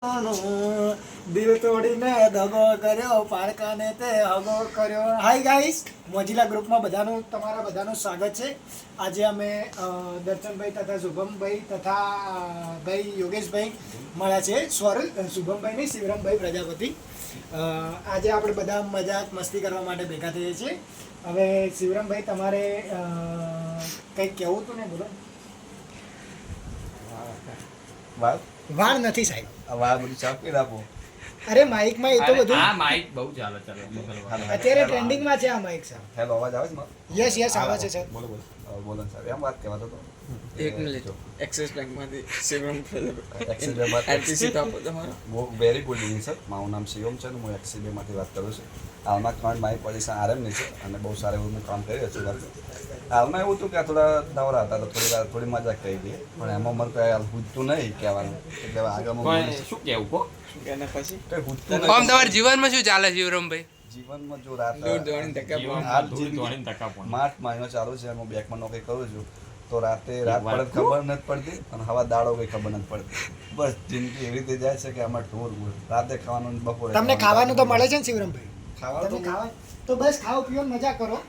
દિલ તોડીને દગો કર્યો પારકાને તે હગો કર્યો. હાય ગાઈસ, મોજીલા ગ્રુપમાં બધાનું તમારા બધાનું સ્વાગત છે. આજે અમે દર્શનભાઈ તથા શુભમભાઈ તથા ભાઈ યોગેશભાઈ મળ્યા છે. શુભમભાઈ નહીં, શિવરામભાઈ પ્રજાપતિ. આજે આપણે બધા મજાક મસ્તી કરવા માટે ભેગા થઈએ છીએ. હવે શિવરામભાઈ, તમારે કંઈક કહેવું હતું ને, બોલો. વાળ નથી સાહેબ, અરે માઇકમાં એ તો બધું આ માઇક બહુ ચાલે અત્યારે ટ્રેન્ડિંગમાં છે આ માઇક સર. હેલો, અવાજ આવે છે? યસ યસ આવે છે સર. બોલો બોલો બોલો સર. એમ વાત કહેવાતો તો એક મિનિટ, એક્સિસ બેંકમાંથી શિવમ એક્સિસ બેંકમાંથી આરટીસી તો આપો તમારો. બહુ વેરી ગુડ ઇવનિંગ સર. મારું નામ શિવમ છે અને હું એક્સિસ બેંકમાંથી વાત કરું છું. હાલમાં કરંટ મારી પોઝિશન આરએમની છે અને બહુ સારું એવું હું કામ કરી રહ્યો છું વર્ક. હાલમાં એવું હતું કે થોડા નવરા હતા તો થોડી મજાક થઈ ગઈ, પણ એમાં મને કંઈ હાલ પૂછતું નહીં કહેવાનું, એટલે આગળમાં શું કેવું કહો? એના પછી કંઈ પૂછતું આમ નહીં. તમારા જીવનમાં શું ચાલે શિવરામભાઈ? જીવનમાં જો રાત દૂધ દોડીને ધક્કા જીવન હાલ દૂધ જિંદગી દોડીને ધક્કા પણ. માર્ચ મહિનો ચાલુ છે અને હું બેંકમાં નોકરી કરું છું, તો રાત પડે ખબર નથી પડતી અને હવા દાડો કઈ ખબર નથી પડતી. બસ જિંદગી એવી રીતે જાય છે કે આમાં ઢોર રાતે ખાવાનું ને બપોરે તમને ખાવાનું તો મળે છે ને શિવરામભાઈ? ખાવાનું તમે તો ખાવા તો બસ ખાઓ પીઓ ને મજા કરો.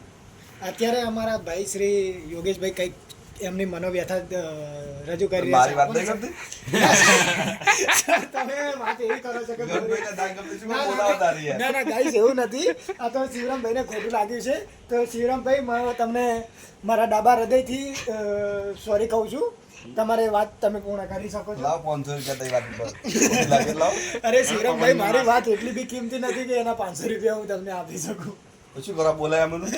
અત્યારે અમારા ભાઈ શ્રી યોગેશભાઈ કંઈક એમની મનોવ્યથા રજૂ કરી મારી વાત રહ્યા નહીં છે. કરતી. તમે વાત એવી કરો છો કે ગણભાઈને દાગ ગમતી શું ના, બોલાવતા રહ્યા. ના ના ગાઈસ, એવું નથી. આ તો શિવરામભાઈને ખોટું લાગ્યું છે. તો શિવરામભાઈ, તમને મારા ડાબા હૃદયથી સોરી કહું છું. તમારે વાત તમે પૂર્ણ કરી શકો છો. લાવ 500 રૂપિયા તઈ વાત પર લાગે લાવ. અરે શિવરામભાઈ, મારી વાત એટલી બી કિંમતી નથી કે એના 500 રૂપિયા હું તમને આપી શકું. તો શું કરવા બોલાય મને?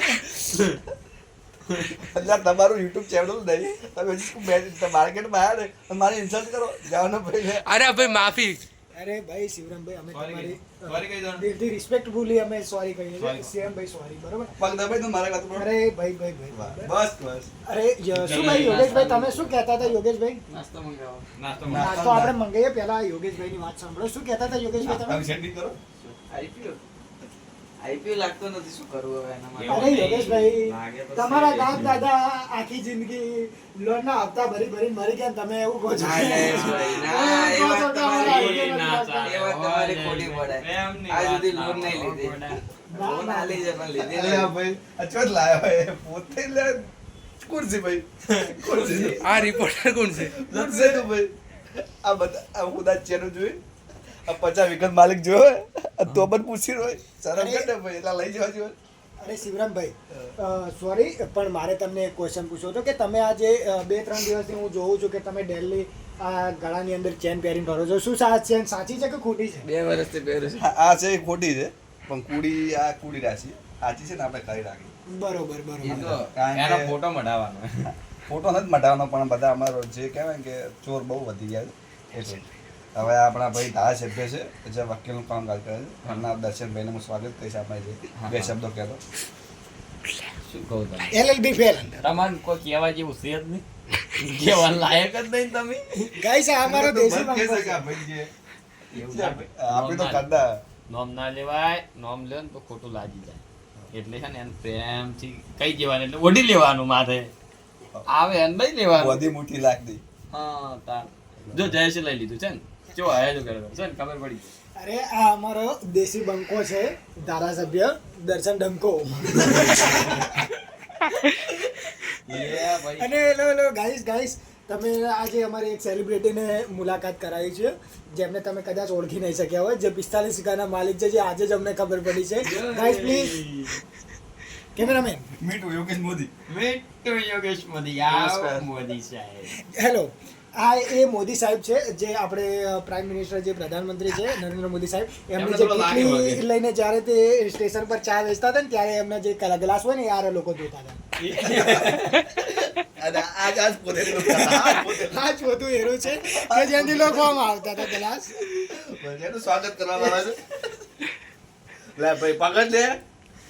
એટલે તમારું યુટ્યુબ ચેનલ નહીં, તમે હજી માર્કેટમાં આવ્યા ને અને મારી ઇન્સલ્ટ કરો, જાઓ ને ભાઈ. અરે ભાઈ માફી. અરે ભાઈ શિવરામભાઈ, અમે Sorry તમારી sorry કહી દો ને. દિલથી રિસ્પેક્ટફુલી અમે સોરી કહીએ છીએ. Sorry. શિવરામભાઈ સોરી, બરોબર? પગ દબાઈ દો મારા વાત પર. અરે ભાઈ ભાઈ ભાઈ બસ બસ. અરે શું ભાઈ યોગેશભાઈ, તમે શું કહેતા હતા યોગેશભાઈ? નાસ્તો મંગાવો. નાસ્તો નાસ્તો આપણે મંગાઈએ. પહેલા યોગેશભાઈની વાત સાંભળો. શું કહેતા હતા યોગેશભાઈ તમે તમે? સેટિંગ કરો. આઈપીએલ લાગતો નથી, શું કરવું હવે એના માટે? અરે યોગેશભાઈ, લાગે તો તમારા સહી. બાપ દાદા આખી જિંદગી લોનના હપ્તા ભરી ભરીને મરી ગયા ને તમે એવું કહો છો? ના, જયેશભાઈ, ના, એ એવું કહો છો વાત કે અમારા તમારી હૃદયના ના લાગતા. ચાલે. એ વાત તમારી ખોટી પડે. એમની આજ વાત સુધી ના લોન નહીં હોય, લીધી. ગોડા. લોન આલી છે પણ લીધી અરે નહીં. આ ભાઈ અચવત લાયો હોય પોતે લે કુર્સી ભાઈ કુર્સી આ રિપોર્ટર કોણ છે? લક્ષે તો ભાઈ આ બધા આ હુદા ચેનો જોઈ આ 50 વિકટ માલિક જોયો તો પણ પૂછી હોય શરમ કરે ભાઈ એટલા લઈ જવા જોઈએ. અરે શિવરામભાઈ, સોરી, પણ મારે તમને એક ક્વેશ્ચન પૂછવો હતો કે તમે આજે 2-3 દિવસથી હું જોઉં છું કે તમે ડેલી આ ગળાની અંદર ચેન પહેરીને ફરો છો. શું ચેન સાચી છે કે ખોટી છે? 2 વર્ષથી પહેરું છું. આ છે એ ખોટી છે પણ કુડી આ કુડી રાશિ સાચી છે ને આપણે કરી રાખી. બરોબર એ બરોબર. તો કારણ કે- એનો ફોટો મઢાવવાનો. ફોટો નથી મટાવવાનો પણ બધા અમારો જે કહેવાય ને કે ચોર બહુ વધી ગયા છે એટલે હવે આપણા ભાઈ ધારાસભ્ય છે જે વકીલનું કામકાજ કરે છે એમના દર્શનભાઈને હું સ્વાગત કહીશ. આપણે જે બે શબ્દો કહેતો શું કહું તમે? LLB fail. તમારે કોઈ કહેવા જેવું છે જ નહીં, કહેવા લાયક જ નહીં તમે. ગાઈસ, આ અમારો દેશી બંધ કહી બંકો શકાય છે. ભાઈ જે એવું આપણે તો ના- કાંદા નોમ ના લેવાય, નોમ લે ને તો ખોટું લાગી જાય. એટલે છે ને એને પ્રેમથી કઈ જવાનું, એટલે ઓઢી લેવાનું માથે આવે એને લઈ લેવાનું. બધી મુઠ્ઠી લાગ દી. હા તાર જો જયેશે લઈ લીધું છે ને, જો આયા જો કરે છે ને, ખબર પડી ગઈ. અરે આ અમારો દેશી બંકો છે, ધારાસભ્ય દર્શન ડંકો. ભાઈ અને લો ગાઈસ, તમે આજે અમારી એક સેલિબ્રિટીને મુલાકાત કરાવી છે જેમને તમે કદાચ ઓળખી નહીં શક્યા હોય, જે 45 વીઘાના માલિક છે, જે આજે જ અમને ખબર પડી છે. ગાઈસ પ્લીઝ, કેમેરામેન, મીઠું યોગેશ મોદી. મીઠું યોગેશ મોદી, નમસ્કાર. આવો મોદી સાહેબ. હેલો. આ એ મોદી સાહેબ છે, જે આપણે પ્રાઇમ મિનિસ્ટર, જે પ્રધાનમંત્રી છે નરેન્દ્ર મોદી સાહેબ. એમને એમને જે થોડો લાગે કેટલી વગે. લઈને જ્યારે તે સ્ટેશન પર ચા વેચતા હતા ને ત્યારે એમના જે ગ્લાસ હોય ને એ લોકો ધોતા હતા. અને આજ પોતે આ જ બધું હેરો છે કે જ્યાંથી લોકોમાં આવતા હતા ગ્લાસ. એનું સ્વાગત કરવામાં આવે છે. લે ભાઈ પકડ લે.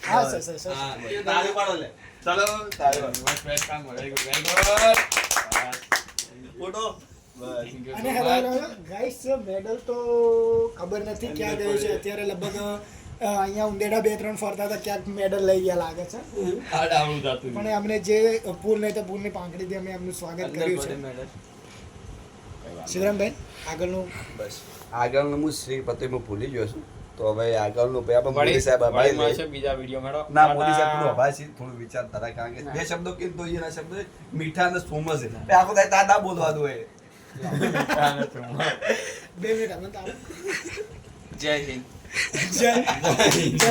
હા સર સર સર. હા, ભાઈ. તાળી પાડો લે. ચલો તાળી પાડો. Best, best કામ, very good, very good. Photo. બસ. અને હેલો ગાઈસ, મેડલ તો ખબર નથી ક્યાં ગયું છે. અત્યારે લગભગ અહીંયા ઉંદેડા 2-3 ફરતા હતા, ક્યાંક મેડલ લઈ ગયા લાગે છે. આડાવડું જાતું પણ અમને જે પુલ નહીં તો પુલની પાંખડીથી અમે એમનું સ્વાગત અંદર કર્યું પડે છે. મેડલ. શિવરામભાઈ આગળનું બસ આગળનું હું શ્રીપતિ હું ભૂલી ગયો છું તો હવે આગળનું ભાઈ આપણે વળી- મોદી સાહેબ વળી અભાઈ મળશે બીજા વિડીયો મેળો ના મોદી સાહેબ થોડું અભાઈ છે થોડું વિચાર તારા કારણ કે બે શબ્દો કીધું તો એના શબ્દો મીઠા અને સોમસ છે એટલે આખો દાય તાર ના બોલવાનું હોય 2 મિનિટ આનંદ આવો જય હિન્દ જય હિન્દ.